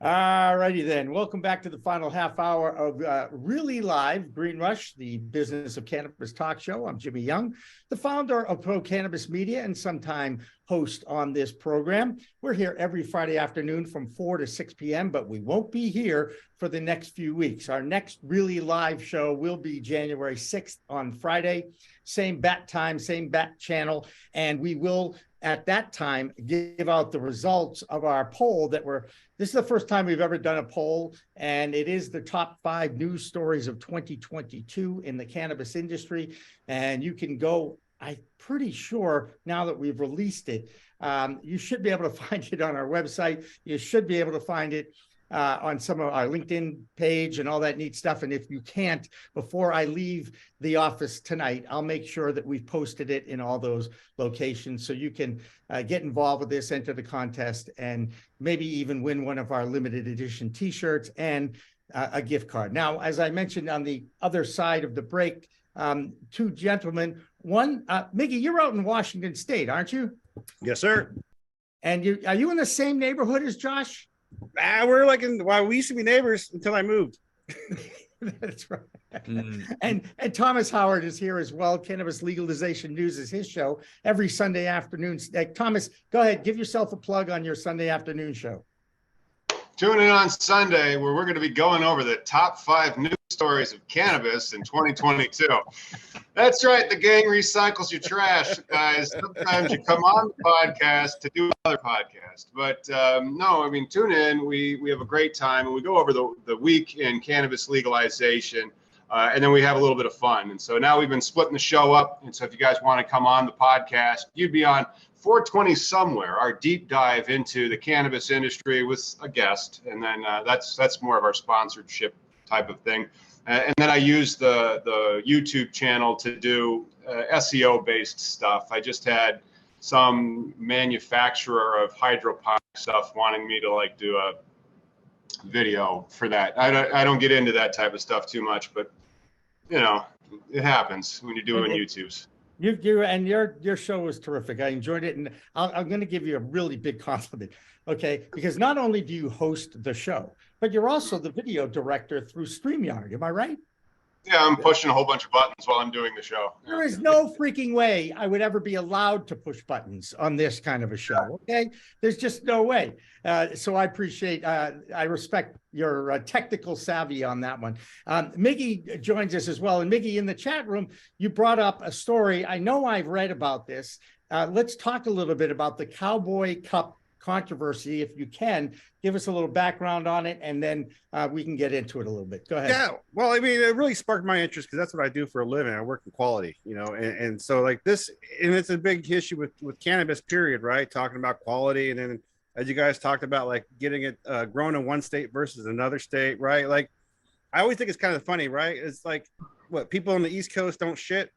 All righty then. Welcome back to the final half hour of Really Live Green Rush, the business of cannabis talk show. I'm Jimmy Young, the founder of Pro Cannabis Media and sometime host on this program. We're here every Friday afternoon from 4 to 6 p.m., but we won't be here for the next few weeks. Our next Really Live show will be January 6th on Friday. Same bat time, same bat channel, and we will at that time give out the results of our poll this is the first time we've ever done a poll, and it is the top 5 news stories of 2022 in the cannabis industry. And you can go, I'm pretty sure now that we've released it, you should be able to find it on our website. You should be able to find it on some of our LinkedIn page and all that neat stuff. And if you can't, before I leave the office tonight, I'll make sure that we've posted it in all those locations so you can get involved with this, enter the contest, and maybe even win one of our limited edition t-shirts and a gift card. Now, as I mentioned on the other side of the break, 2 gentlemen, one, Miggy, you're out in Washington State, aren't you? Yes, sir. And are you in the same neighborhood as Josh? We're like we used to be neighbors until I moved. That's right. And Thomas Howard is here as well. Cannabis Legalization News is his show every Sunday afternoon. Thomas, go ahead, give yourself a plug on your Sunday afternoon show. Tune in on Sunday where we're going to be going over the top 5 news stories of cannabis in 2022. That's right. The gang recycles your trash, guys. Sometimes you come on the podcast to do another podcast. But no, I mean, tune in. We have a great time, and we go over the week in cannabis legalization, and then we have a little bit of fun. And so now we've been splitting the show up. And so if you guys want to come on the podcast, you'd be on 420 Somewhere, our deep dive into the cannabis industry with a guest. And then that's more of our sponsorship type of thing. And then I use the YouTube channel to do SEO based stuff. I just had some manufacturer of hydroponic stuff wanting me to do a video for that. I don't get into that type of stuff too much, but you know, it happens when you're doing YouTubes. Your show was terrific. I enjoyed it, and I'm going to give you a really big compliment, okay? Because not only do you host the show, but you're also the video director through StreamYard. Am I right? Yeah, I'm pushing a whole bunch of buttons while I'm doing the show. There is no freaking way I would ever be allowed to push buttons on this kind of a show, okay? There's just no way. So I appreciate, I respect your technical savvy on that one. Miggy joins us as well. And Miggy, in the chat room, you brought up a story. I know I've read about this. Let's talk a little bit about the Cowboy Cup controversy. If you can, give us a little background on it, and then we can get into it a little bit. Go ahead. Yeah, well, I mean, it really sparked my interest because that's what I do for a living. I work in quality, you know, and so like this, and it's a big issue with cannabis, period, right? Talking about quality, and then as you guys talked about, like getting it grown in one state versus another state, right? Like, I always think it's kind of funny, right? It's like, what, people on the East Coast don't shit,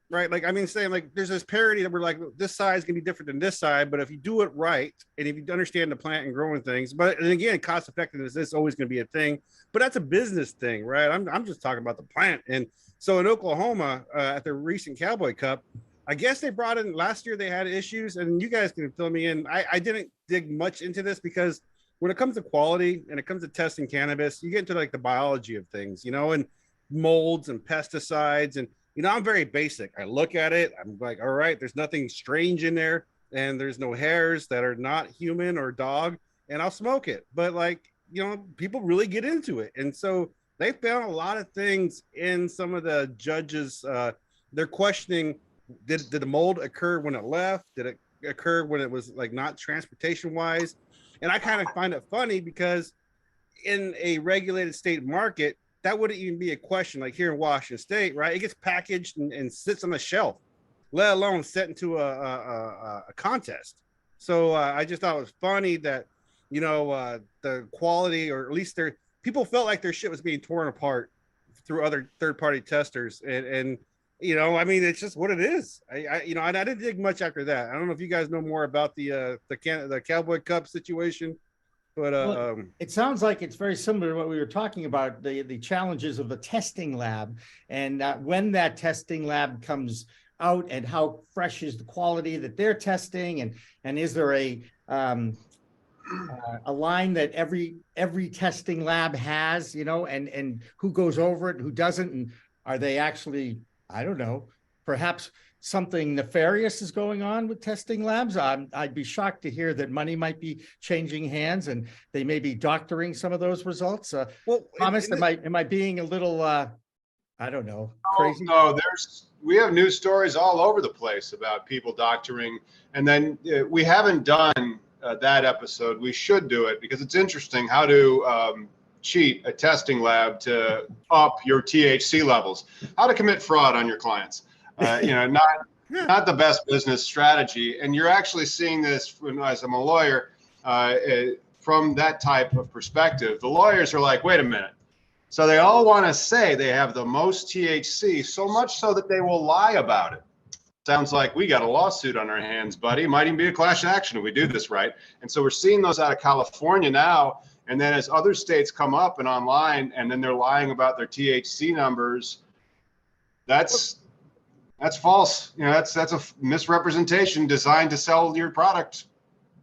right? Like, I mean, saying like there's this parity that we're like, this side is gonna be different than this side, but if you do it right and if you understand the plant and growing things, but and again, cost effectiveness is always gonna be a thing, but that's a business thing, right? I'm just talking about the plant. And so in Oklahoma, at the recent Cowboy Cup, I guess they brought in last year, they had issues, and you guys can fill me in. I didn't dig much into this because when it comes to quality and it comes to testing cannabis, you get into like the biology of things, you know, and molds and pesticides. And you know, I'm very basic. I look at it, I'm like, all right, there's nothing strange in there, and there's no hairs that are not human or dog, and I'll smoke it. But like, you know, people really get into it. And so they found a lot of things in some of the judges. They're questioning, did the mold occur when it left? Did it occur when it was like not transportation wise? And I kind of find it funny because in a regulated state market, that wouldn't even be a question. Like here in Washington State, right? It gets packaged and sits on the shelf, let alone set into a contest. So I just thought it was funny that, you know, the quality, or at least people felt like their shit was being torn apart through other third-party testers. And you know, I mean, it's just what it is. You know, and I didn't dig much after that. I don't know if you guys know more about the Cowboy Cup situation. But well, it sounds like it's very similar to what we were talking about, the challenges of the testing lab, and when that testing lab comes out, and how fresh is the quality that they're testing, and is there a a line that every testing lab has, you know, and who goes over it, who doesn't, and are they actually, I don't know, perhaps something nefarious is going on with testing labs? I'd be shocked to hear that money might be changing hands and they may be doctoring some of those results. Well, Thomas, am I being a little, I don't know, crazy? No, we have news stories all over the place about people doctoring, and then we haven't done that episode. We should do it because it's interesting how to cheat a testing lab to up your THC levels, how to commit fraud on your clients. Not the best business strategy. And you're actually seeing this as I'm a lawyer from that type of perspective. The lawyers are like, wait a minute. So they all want to say they have the most THC, so much so that they will lie about it. Sounds like we got a lawsuit on our hands, buddy. Might even be a class action if we do this right. And so we're seeing those out of California now. And then as other states come up and online, and then they're lying about their THC numbers, that's false. You know, that's a misrepresentation designed to sell your product.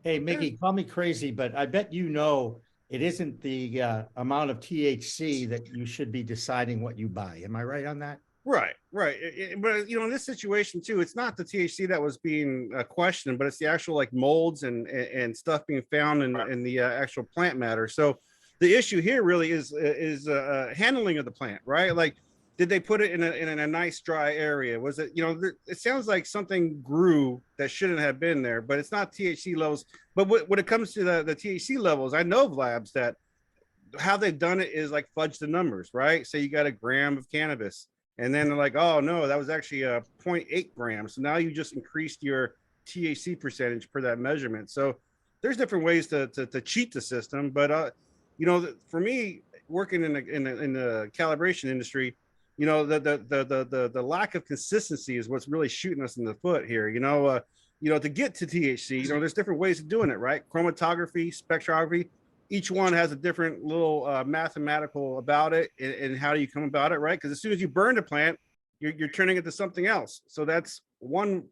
Hey, Mickey, call me crazy, but I bet you know it isn't the amount of THC that you should be deciding what you buy. Am I right on that? Right. But, you know, in this situation, too, it's not the THC that was being questioned, but it's the actual like molds and stuff being found in the actual plant matter. So the issue here really is handling of the plant, right? Like, did they put it in a nice dry area? Was it, you know, it sounds like something grew that shouldn't have been there, but it's not THC levels. But when it comes to the THC levels, I know of labs that how they've done it is like fudge the numbers, right? So you got a gram of cannabis and then they're like, oh no, that was actually a 0.8 grams. So now you just increased your THC percentage per that measurement. So there's different ways to cheat the system. But, you know, for me, working in the calibration industry, you know, the lack of consistency is what's really shooting us in the foot here. You know, to get to THC, you know, there's different ways of doing it, right? Chromatography, spectrography, each one has a different little mathematical about it and how do you come about it, right? Because as soon as you burn the plant, you're turning it to something else. So that's one,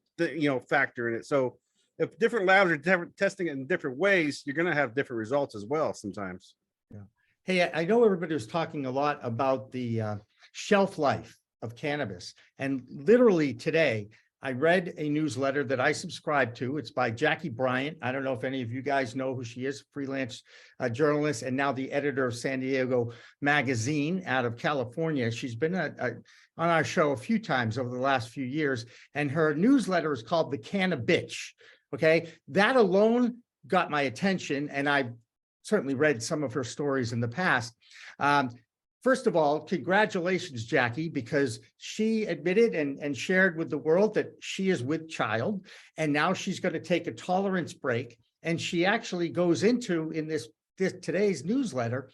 factor in it. So if different labs are testing it in different ways, you're going to have different results as well sometimes. Yeah. Hey, I know everybody was talking a lot about the shelf life of cannabis. And literally today, I read a newsletter that I subscribe to. It's by Jackie Bryant. I don't know if any of you guys know who she is, freelance journalist, and now the editor of San Diego Magazine out of California. She's been on our show a few times over the last few years, and her newsletter is called The Cannabitch. Okay, that alone got my attention, and I've certainly read some of her stories in the past. First of all, congratulations, Jackie, because she admitted and shared with the world that she is with child, and now she's going to take a tolerance break. And she actually goes into, in this today's newsletter,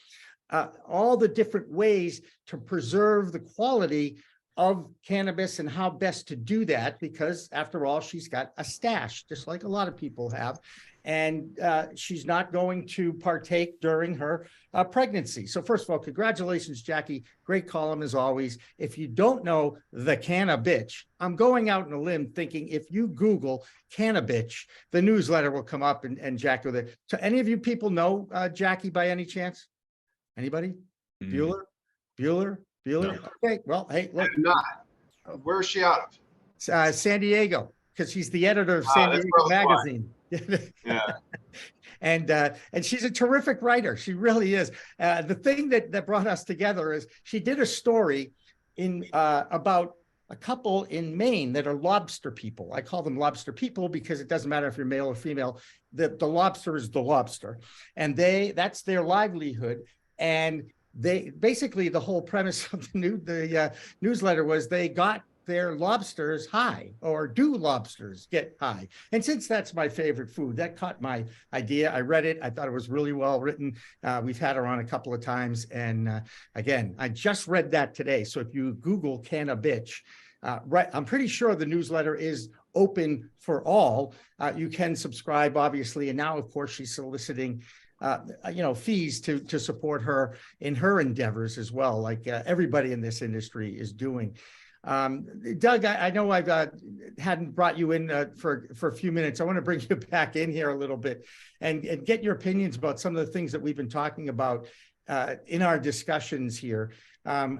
all the different ways to preserve the quality of cannabis and how best to do that, because after all, she's got a stash, just like a lot of people have. And she's not going to partake during her pregnancy. So first of all, congratulations, Jackie. Great column as always. If you don't know The Cannabitch, I'm going out on a limb thinking if you Google Cannabitch, the newsletter will come up and Jackie with it. So any of you people know Jackie by any chance? Anybody? Bueller? No. Okay, well, hey, look. I'm not. Where is she out of? San Diego, because she's the editor of San Diego Magazine. Yeah. And she's a terrific writer. She really is. The thing that brought us together is she did a story about a couple in Maine that are lobster people. I call them lobster people because it doesn't matter if you're male or female. The lobster is the lobster, and that's their livelihood. And they basically, the whole premise of the newsletter was they got their lobsters high, or do lobsters get high? And since that's my favorite food, that caught my idea. I read it. I thought it was really well written. We've had her on a couple of times. And again, I just read that today. So if you Google Cannabitch, right, I'm pretty sure the newsletter is open for all. You can subscribe, obviously. And now, of course, she's soliciting fees to support her in her endeavors as well, like everybody in this industry is doing. Doug, I know I've hadn't brought you in for a few minutes. I want to bring you back in here a little bit and get your opinions about some of the things that we've been talking about in our discussions here. How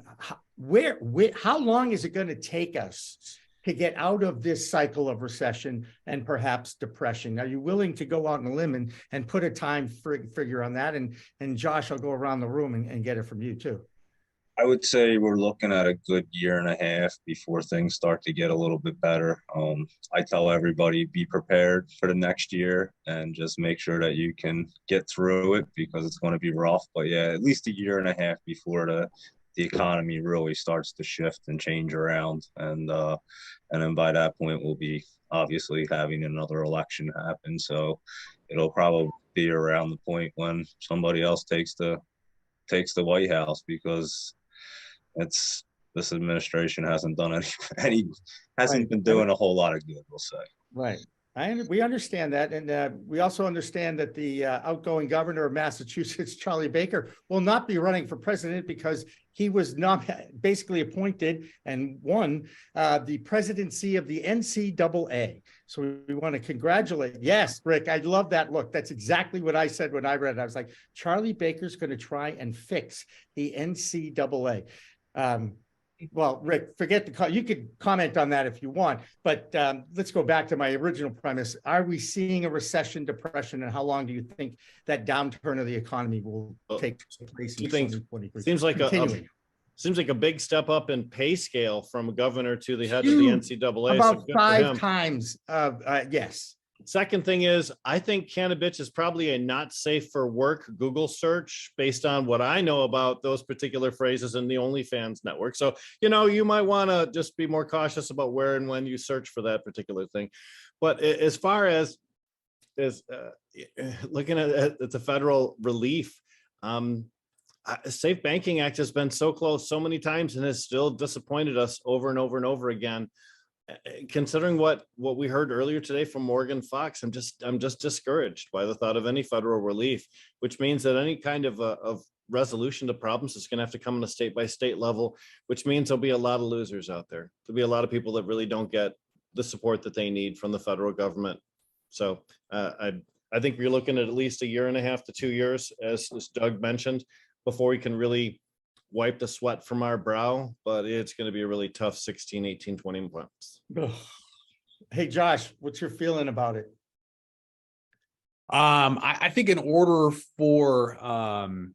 long is it going to take us to get out of this cycle of recession and perhaps depression? Are you willing to go out on a limb and put a time figure on that? And Josh, I'll go around the room and get it from you too. I would say we're looking at a good year and a half before things start to get a little bit better. I tell everybody, be prepared for the next year and just make sure that you can get through it, because it's going to be rough. But yeah, at least a year and a half before the economy really starts to shift and change around. And then by that point, we'll be obviously having another election happen. So it'll probably be around the point when somebody else takes the White House, because this administration hasn't done hasn't been doing a whole lot of good, we'll say. Right. We understand that. And we also understand that the outgoing governor of Massachusetts, Charlie Baker, will not be running for president because he was not basically appointed and won the presidency of the NCAA. So we want to congratulate. Yes, Rick, I love that look. That's exactly what I said when I read it. I was like, Charlie Baker's going to try and fix the NCAA. Well, Rick, forget the call. You could comment on that if you want, but let's go back to my original premise. Are we seeing a recession, depression, and how long do you think that downturn of the economy will take place? You think seems like a big step up in pay scale from a governor to the head of the NCAA. About 5 times. Yes. Second thing is, I think cannabis is probably a not safe for work Google search based on what I know about those particular phrases in the OnlyFans network. So, you might want to just be more cautious about where and when you search for that particular thing. But as far as looking at the federal relief, Safe Banking Act has been so close so many times and has still disappointed us over and over and over again. Considering what we heard earlier today from Morgan Fox, I'm just discouraged by the thought of any federal relief, which means that any kind of resolution to problems is going to have to come on a state by state level, which means there'll be a lot of losers out there. There'll be a lot of people that really don't get the support that they need from the federal government. So I think we're looking at least a year and a half to 2 years, as Doug mentioned, before we can really wipe the sweat from our brow, but it's going to be a really tough 16, 18, 20 months. Hey, Josh, what's your feeling about it? I think in order for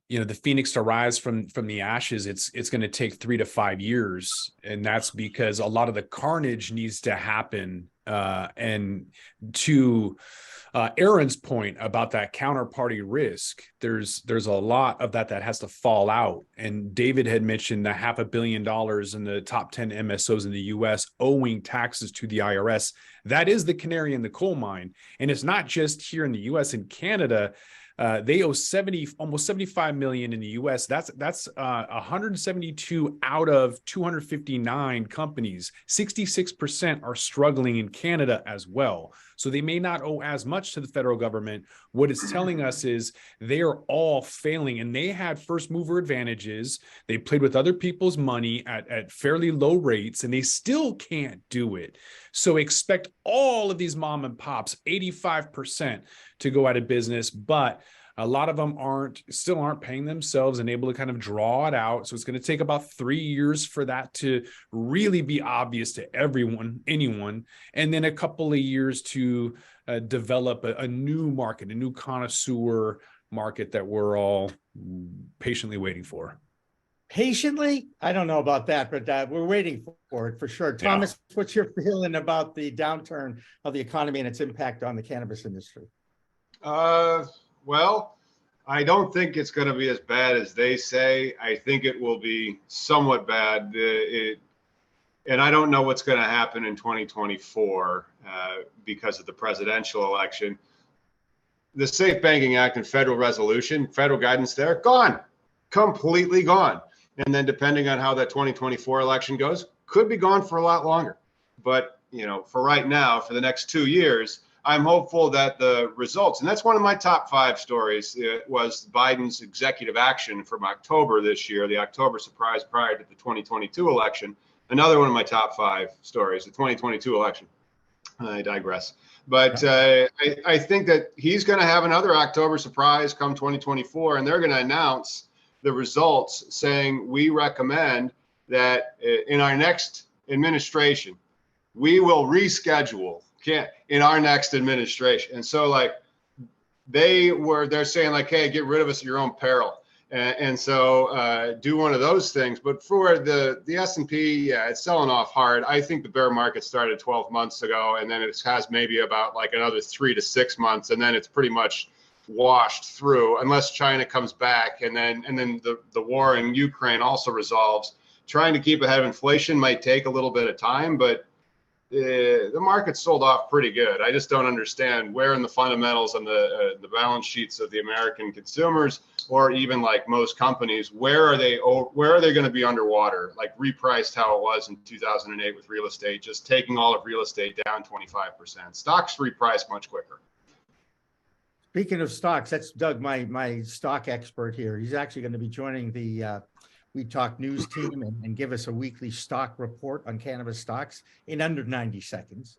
the phoenix to rise from the ashes, it's going to take 3 to 5 years, and that's because a lot of the carnage needs to happen. And to Aaron's point about that counterparty risk, there's a lot of that has to fall out. And David had mentioned the $500 million in the top 10 MSOs in the US owing taxes to the IRS. That is the canary in the coal mine. And it's not just here in the US and Canada. They owe almost 75 million in the US. That's 172 out of 259 companies. 66% are struggling in Canada as well. So they may not owe as much to the federal government. What it's telling us is they are all failing, and they had first mover advantages. They played with other people's money at fairly low rates, and they still can't do it. So expect all of these mom and pops, 85%, to go out of business, but a lot of them still aren't paying themselves and able to kind of draw it out. So it's going to take about 3 years for that to really be obvious to anyone. And then a couple of years to develop a new market, a new connoisseur market that we're all patiently waiting for. Patiently? I don't know about that, but we're waiting for it for sure. Thomas, What's your feeling about the downturn of the economy and its impact on the cannabis industry? Well, I don't think it's going to be as bad as they say. I think it will be somewhat bad. And I don't know what's going to happen in 2024 because of the presidential election. The Safe Banking Act and federal resolution, federal guidance there, gone, completely gone. And then depending on how that 2024 election goes, could be gone for a lot longer. But, for right now, for the next 2 years, I'm hopeful that the results, and that's one of my top 5 stories, was Biden's executive action from October this year, the October surprise prior to the 2022 election. another one of my top 5 stories, the 2022 election. I digress. But I think that he's going to have another October surprise come 2024, and they're going to announce the results saying we recommend that in our next administration, we will reschedule in our next administration. And so like they're saying like, hey, get rid of us at your own peril. And so do one of those things. But for the S&P, yeah, it's selling off hard. I think the bear market started 12 months ago, and then it has maybe about like another 3 to 6 months, and then it's pretty much washed through unless China comes back, and then the war in Ukraine also resolves. Trying to keep ahead of inflation might take a little bit of time, but the market sold off pretty good. I just don't understand where in the fundamentals on the balance sheets of the American consumers, or even like most companies, where are they going to be underwater, like repriced how it was in 2008 with real estate, just taking all of real estate down 25%. Stocks reprice much quicker. Speaking of stocks, that's Doug, my stock expert here. He's actually going to be joining the We Talk News team and give us a weekly stock report on cannabis stocks in under 90 seconds.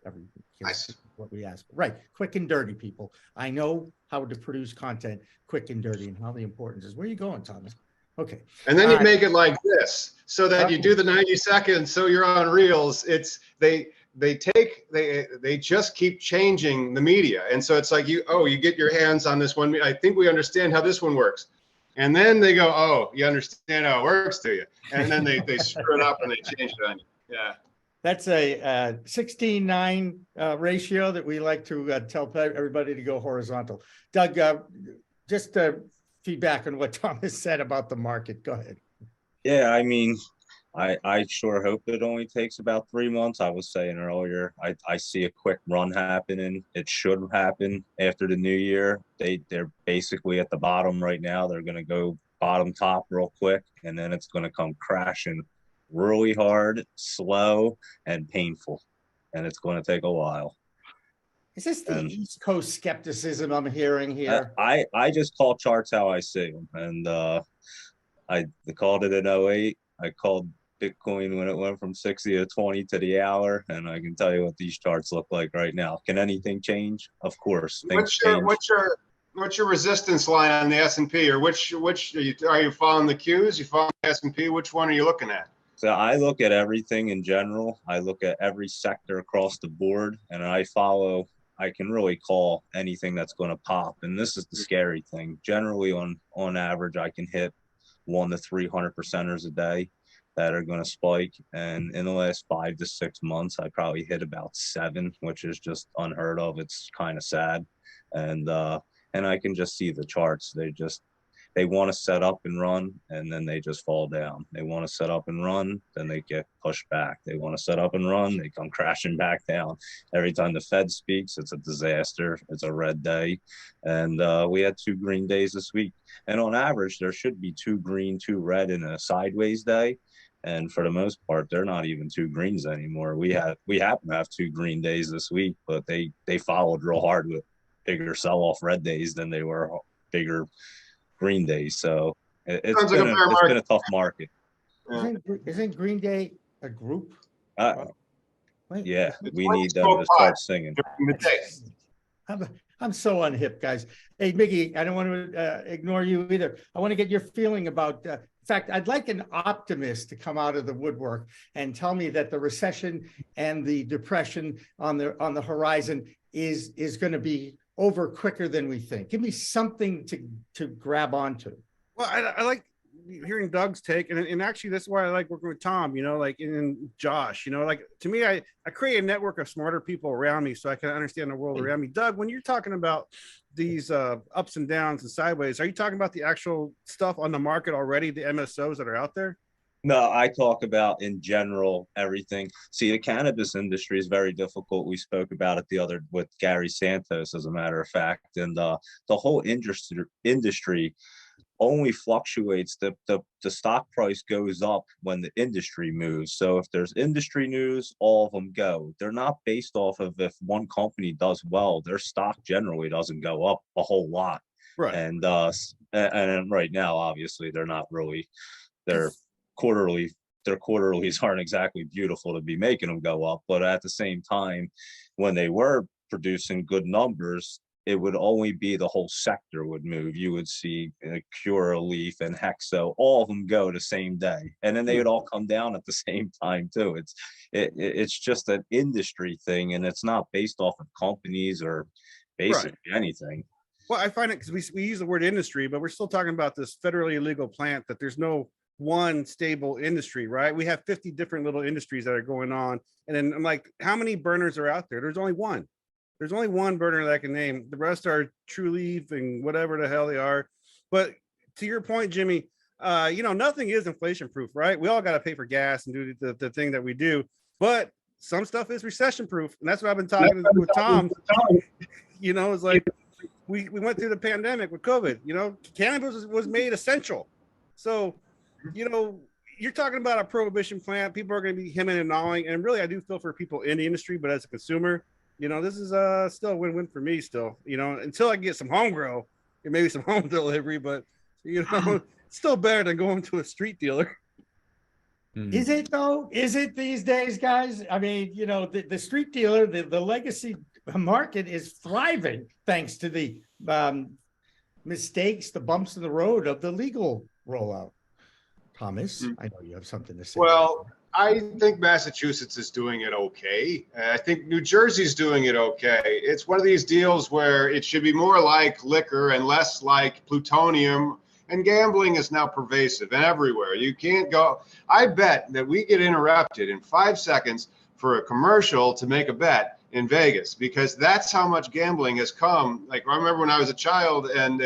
Nice. What we ask. Right. Quick and dirty, people. I know how to produce content quick and dirty and how the importance is. Where are you going, Thomas? Okay. And then you make it like this so that you do the 90 seconds so you're on reels. It's they just keep changing the media. And so it's like you get your hands on this one. I think we understand how this one works. And then they go, oh, you understand how it works, do you? And then they screw it up and they change it on you. Yeah. That's a 16:9 ratio that we like to tell everybody to go horizontal. Doug, just feedback on what Thomas said about the market. Go ahead. Yeah, I mean, I sure hope it only takes about 3 months. I was saying earlier, I see a quick run happening. It should happen after the new year. They're basically at the bottom right now. They're going to go bottom top real quick, and then it's going to come crashing really hard, slow, and painful. And it's going to take a while. Is this the East Coast skepticism I'm hearing here? I just call charts how I see them. And I called it in 08. I called Bitcoin when it went from 60 to 20 to the hour, and I can tell you what these charts look like right now. Can anything change? Of course. What's your resistance line on the S&P, or which are you following the Qs? You following the S&P? Which one are you looking at? So I look at everything in general. I look at every sector across the board, and I can really call anything that's going to pop. And this is the scary thing. Generally, on average, I can hit 100 to 300 percenters a day that are going to spike. And in the last 5 to 6 months, I probably hit about 7, which is just unheard of. It's kind of sad. And I can just see the charts. They want to set up and run, and then they just fall down. They want to set up and run, then they get pushed back. They want to set up and run, they come crashing back down. Every time the Fed speaks, it's a disaster. It's a red day. And we had 2 green days this week. And on average, there should be 2 green, 2 red in a sideways day. And for the most part, they're not even 2 greens anymore. We happen to have 2 green days this week, but they followed real hard with bigger sell-off red days than they were bigger green days. So it's been a tough market. Isn't Green Day a group? Yeah, we need them to start singing. I'm so unhip, guys. Hey, Miggy, I don't want to ignore you either. I want to get your feeling about. In fact, I'd like an optimist to come out of the woodwork and tell me that the recession and the depression on the horizon is going to be over quicker than we think. Give me something to grab onto. Well, I like hearing Doug's take, and actually that's why I like working with Tom, like, and Josh, like, to me, I create a network of smarter people around me so I can understand the world around me. Doug, when you're talking about these ups and downs and sideways, are you talking about the actual stuff on the market already, the MSOs that are out there? No, I talk about in general everything. See, the cannabis industry is very difficult. We spoke about it with Gary Santos, as a matter of fact, and the whole industry only fluctuates. The stock price goes up when the industry moves. So if there's industry news, all of them go. They're not based off of if one company does well. Their stock generally doesn't go up a whole lot. Right. And right now, obviously, they're not really. They're quarterly their quarterlies aren't exactly beautiful to be making them go up. But at the same time, when they were producing good numbers, it would only be the whole sector would move. You would see Curaleaf and Hexo, all of them go the same day, and then they would all come down at the same time too. It's just an industry thing, and it's not based off of companies or basically anything. Well, I find it because we use the word industry, but we're still talking about this federally illegal plant, that there's no one stable industry, right? We have 50 different little industries that are going on. And then I'm like, how many burners are out there? There's only one. There's only one burner that I can name. The rest are True Leaf and whatever the hell they are. But to your point, Jimmy, nothing is inflation proof, right? We all got to pay for gas and do the thing that we do. But some stuff is recession proof. And that's what I've been talking with Tom. It's like we went through the pandemic with COVID. Cannabis was made essential. So, you're talking about a prohibition plant. People are going to be hemming and hawing. And really, I do feel for people in the industry. But as a consumer, this is still a win-win for me still, until I get some home grow and maybe some home delivery, but it's still better than going to a street dealer. Is it though? Is it these days, guys? I mean, the street dealer, the legacy market is thriving thanks to the mistakes, the bumps in the road of the legal rollout. Thomas, I know you have something to say. Well, I think Massachusetts is doing it okay. I think New Jersey's doing it okay. It's one of these deals where it should be more like liquor and less like plutonium. And gambling is now pervasive and everywhere. You can't go. I bet that we get interrupted in 5 seconds for a commercial to make a bet in Vegas, because that's how much gambling has come. Like, I remember when I was a child and,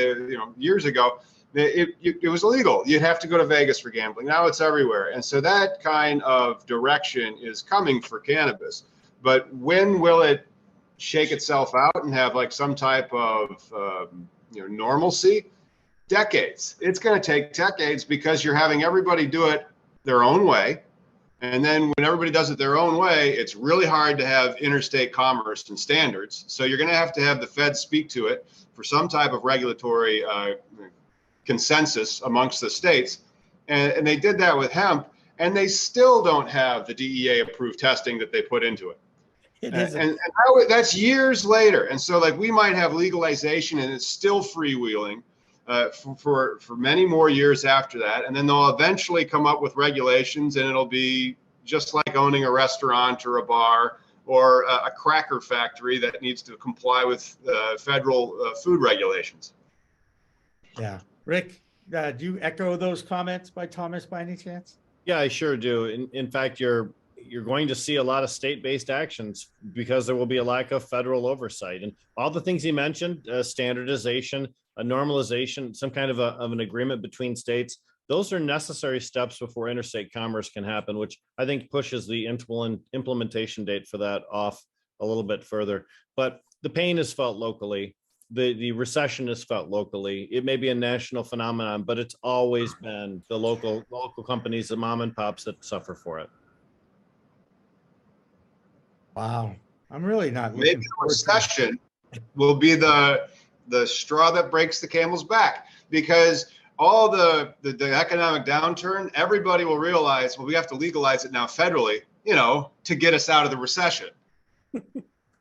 years ago, it was illegal. You'd have to go to Vegas for gambling. Now it's everywhere. And so that kind of direction is coming for cannabis. But when will it shake itself out and have like some type of normalcy? Decades. It's going to take decades, because you're having everybody do it their own way. And then when everybody does it their own way, it's really hard to have interstate commerce and standards. So you're going to have the Fed speak to it for some type of regulatory consensus amongst the states. And they did that with hemp, and they still don't have the DEA approved testing that they put into it. And that's years later. And so like we might have legalization and it's still freewheeling for many more years after that. And then they'll eventually come up with regulations, and it'll be just like owning a restaurant or a bar or a cracker factory that needs to comply with federal food regulations. Yeah. Rick, do you echo those comments by Thomas by any chance? Yeah, I sure do. In fact, you're going to see a lot of state-based actions because there will be a lack of federal oversight. And all the things he mentioned, standardization, a normalization, some kind of an agreement between states, those are necessary steps before interstate commerce can happen, which I think pushes the implementation date for that off a little bit further. But the pain is felt locally. The recession is felt locally. It may be a national phenomenon, but it's always been the local companies, the mom and pops that suffer for it. Wow. I'm really not looking Maybe the recession will be the straw that breaks the camel's back, because all the economic downturn, everybody will realize, well, we have to legalize it now federally, to get us out of the recession.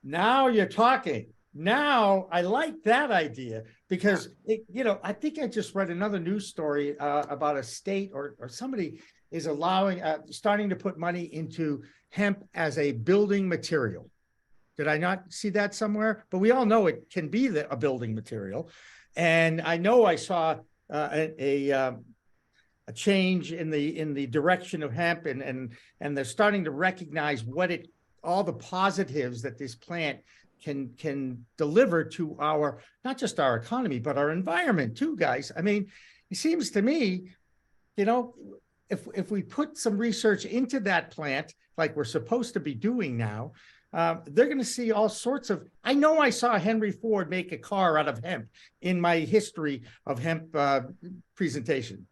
Now you're talking. Now I like that idea, because I think I just read another news story about a state or somebody is allowing starting to put money into hemp as a building material. Did I not see that somewhere? But we all know it can be a building material, and I know I saw a change in the direction of hemp, and they're starting to recognize all the positives that this plant can deliver to our, not just our economy, but our environment too, guys. I mean, it seems to me, if we put some research into that plant, like we're supposed to be doing now, they're going to see all sorts of, I know I saw Henry Ford make a car out of hemp in my history of hemp presentation.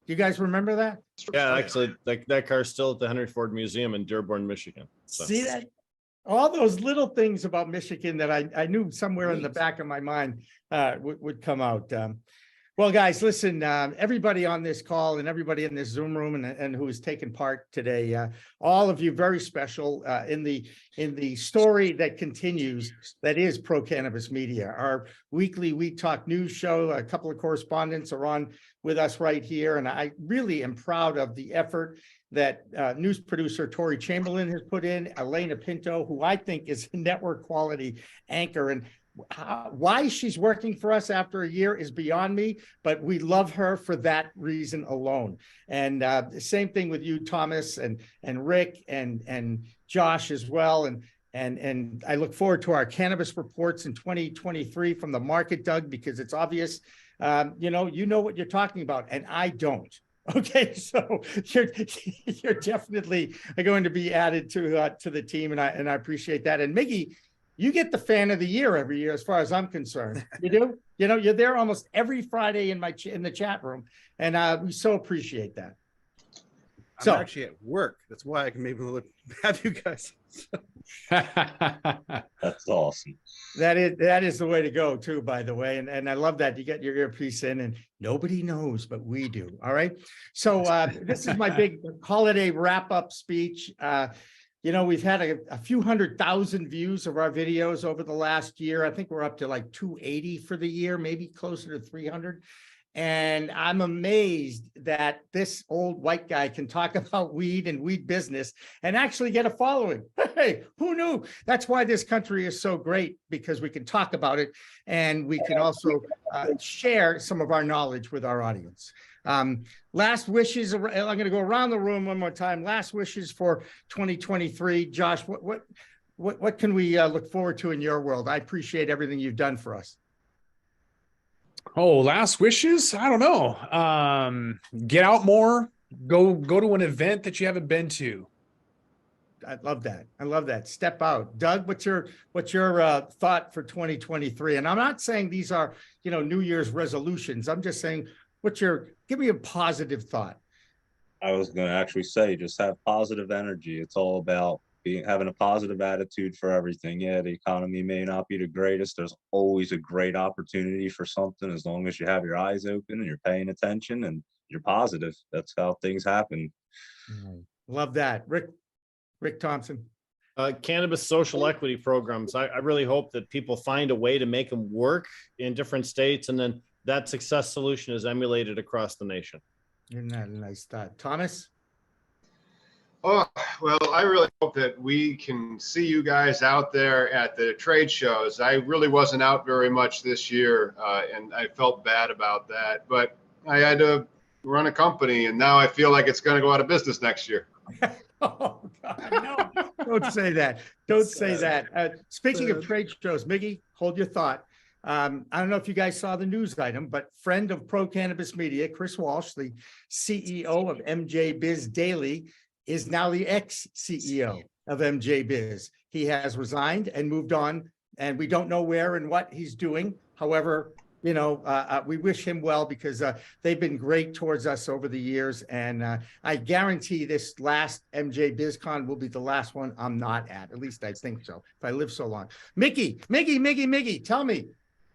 Do you guys remember that? Yeah, actually, that car's still at the Henry Ford Museum in Dearborn, Michigan. So. See that? All those little things about Michigan that I knew somewhere in the back of my mind would come out. Well, guys, listen, everybody on this call and everybody in this Zoom room and who has taken part today, all of you very special in the story that continues, that is Pro Cannabis Media, our weekly Weed Talk news show. A couple of correspondents are on with us right here, and I really am proud of the effort that news producer Tori Chamberlain has put in, Elena Pinto, who I think is a network quality anchor. And why she's working for us after a year is beyond me, but we love her for that reason alone. And the same thing with you, Thomas and Rick and Josh as well. And I look forward to our cannabis reports in 2023 from the market, Doug, because it's obvious, you know what you're talking about, and I don't. Okay, so you're definitely going to be added to the team, and I appreciate that. And Miggy, you get the fan of the year every year, as far as I'm concerned. You do? You know, you're there almost every Friday in the chat room, and we so appreciate that. I'm actually at work. That's why I can maybe have you guys. That's awesome. That is the way to go too, by the way. And I love that you get your earpiece in and nobody knows, but we do. All right. So this is my big holiday wrap-up speech. You know, we've had a few 100,000 views of our videos over the last year. I think we're up to like 280 for the year, maybe closer to 300. And I'm amazed that this old white guy can talk about weed and weed business and actually get a following. Hey, who knew? That's why this country is so great, because we can talk about it and we can also share some of our knowledge with our audience. Last wishes. I'm going to go around the room one more time. Last wishes for 2023. Josh, what can we look forward to in your world? I appreciate everything you've done for us. Oh, last wishes? I don't know. Get out more. Go to an event that you haven't been to. I love that. I love that. Step out. Doug, what's your thought for 2023? And I'm not saying these are, New Year's resolutions. I'm just saying, give me a positive thought. I was going to actually say, just have positive energy. It's all about having a positive attitude for everything. Yeah, the economy may not be the greatest. There's always a great opportunity for something, as long as you have your eyes open and you're paying attention and you're positive. That's how things happen. Love that. Rick Thompson. Cannabis social equity programs. I really hope that people find a way to make them work in different states, and then that success solution is emulated across the nation. Isn't that a nice thought? Thomas? Oh, well, I really hope that we can see you guys out there at the trade shows. I really wasn't out very much this year, and I felt bad about that. But I had to run a company, and now I feel like it's going to go out of business next year. Oh, God, no. Don't say that. Don't say that. Speaking of trade shows, Miggy, hold your thought. I don't know if you guys saw the news item, but friend of Pro Cannabis Media, Chris Walsh, the CEO of MJ Biz Daily, is now the ex-CEO of MJ Biz. He has resigned and moved on, and we don't know where and what he's doing. However, we wish him well, because they've been great towards us over the years. And I guarantee this last MJ BizCon will be the last one I'm not at least I think so, if I live so long. Miggy, tell me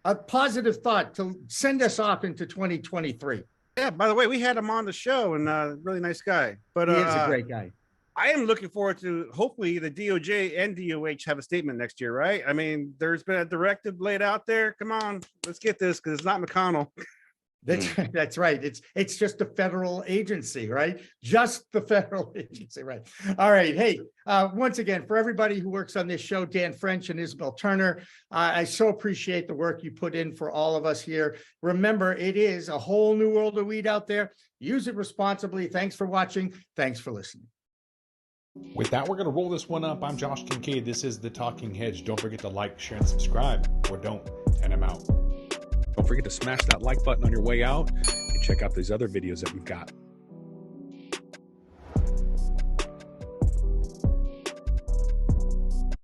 a positive thought to send us off into 2023. Yeah, by the way, we had him on the show, and really nice guy. But he is a great guy. I am looking forward to, hopefully the DOJ and DOH have a statement next year, right? I mean, there's been a directive laid out there. Come on, let's get this, because it's not McConnell. That's right. It's just a federal agency, right? Just the federal agency, right? All right. Hey, once again, for everybody who works on this show, Dan French and Isabel Turner, I so appreciate the work you put in for all of us here. Remember, it is a whole new world of weed out there. Use it responsibly. Thanks for watching. Thanks for listening. With that, we're going to roll this one up. I'm Josh Kincaid. This is The Talking Hedge. Don't forget to like, share, and subscribe, or don't, and I'm out. Don't forget to smash that like button on your way out and check out these other videos that we've got.